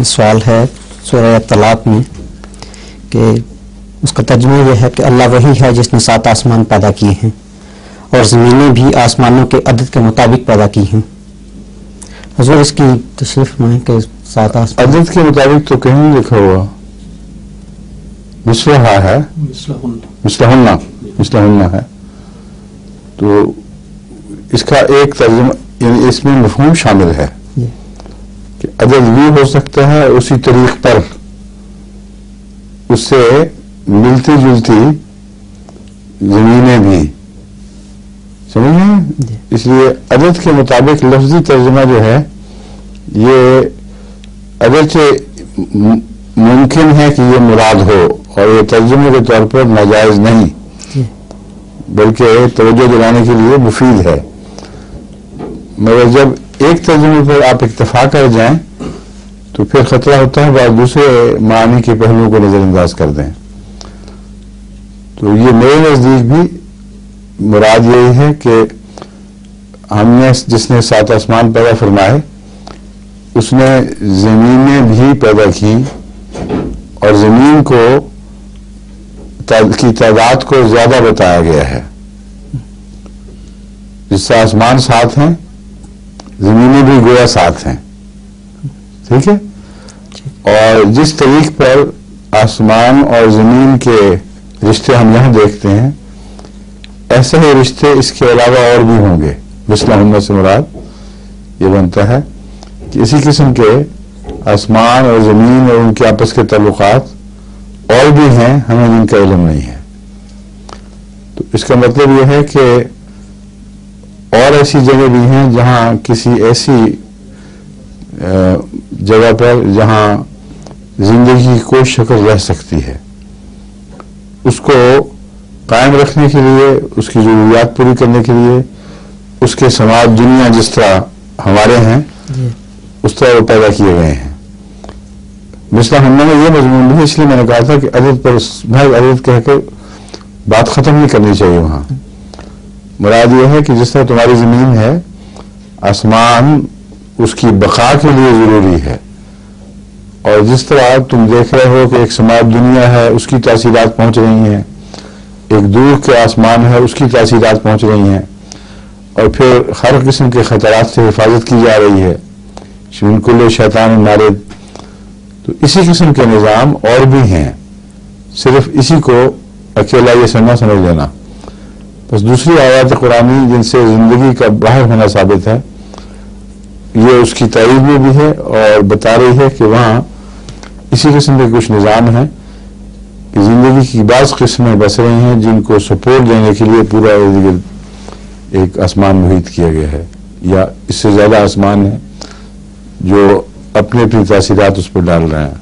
سوال ہے سورہ طلاق میں کہ اس کا ترجمہ یہ ہے کہ اللہ وہی ہے جس نے 7 آسمان پیدا کیے ہیں اور زمینیں بھی آسمانوں کے عدد کے مطابق پیدا کی ہیں. حضور اس کی تشریف میں کہ 7 آسمان عدد کے مطابق تو کہیں نہیں لکھا ہوا، مثلہا ہے، مثلہن ہے. تو اس کا ایک ترجمہ یعنی اس میں مفہوم شامل ہے کہ عدد بھی ہو سکتا ہے اسی طریق پر اس سے ملتی جلتی زمینیں بھی، سمجھ؟ اس لیے عدد کے مطابق لفظی ترجمہ جو ہے یہ اگرچہ ممکن ہے کہ یہ مراد ہو اور یہ ترجمے کے طور پر ناجائز نہیں بلکہ توجہ دلانے کے لیے مفید ہے، مگر جب ایک ترجمے پر آپ اکتفا کر جائیں تو پھر خطرہ ہوتا ہے بعض دوسرے معنی کے پہلوؤں کو نظر انداز کر دیں. تو یہ میرے نزدیک بھی مراد یہی ہے کہ ہم نے جس نے 7 آسمان پیدا فرمائے اس نے زمینیں بھی پیدا کی اور زمین کو کی تعداد کو زیادہ بتایا گیا ہے. جس سے آسمان 7 ہیں زمینیں بھی گویا 7 ہیں، ٹھیک ہے. اور جس طریق پر آسمان اور زمین کے رشتے ہم یہاں دیکھتے ہیں ایسے ہی رشتے اس کے علاوہ اور بھی ہوں گے. مثلہن سے مراد یہ بنتا ہے کہ اسی قسم کے آسمان اور زمین اور ان کے آپس کے تعلقات اور بھی ہیں، ہمیں جن کا علم نہیں ہے. تو اس کا مطلب یہ ہے کہ اور ایسی جگہ بھی ہیں جہاں کسی ایسی جگہ پر جہاں زندگی کی کوئی شکل رہ سکتی ہے اس کو قائم رکھنے کے لیے، اس کی ضروریات پوری کرنے کے لیے اس کے سماج دنیا جس طرح ہمارے ہیں اس طرح وہ پیدا کیے گئے ہیں. مثلاً ہم نے یہ مضمون بھی اس لیے میں نے کہا تھا کہ عدد پر بھائی عدد کہہ کے بات ختم نہیں کرنی چاہیے. وہاں مراد یہ ہے کہ جس طرح تمہاری زمین ہے آسمان اس کی بقا کے لیے ضروری ہے، اور جس طرح تم دیکھ رہے ہو کہ ایک سماج دنیا ہے اس کی تاثیرات پہنچ رہی ہیں، ایک دور کے آسمان ہے اس کی تاثیرات پہنچ رہی ہیں، اور پھر ہر قسم کے خطرات سے حفاظت کی جا رہی ہے، من کل شیطان مارد. تو اسی قسم کے نظام اور بھی ہیں، صرف اسی کو اکیلا یہ سمجھ لینا. بس دوسری آیات قرآنی جن سے زندگی کا باہر ہونا ثابت ہے یہ اس کی تائید میں بھی ہے اور بتا رہی ہے کہ وہاں اسی قسم کے کچھ نظام ہیں کہ زندگی کی بعض قسمیں بس رہی ہیں جن کو سپورٹ دینے کے لیے پورا ایک آسمان محیط کیا گیا ہے، یا اس سے زیادہ آسمان ہیں جو اپنی اپنی تاثیرات اس پر ڈال رہے ہیں.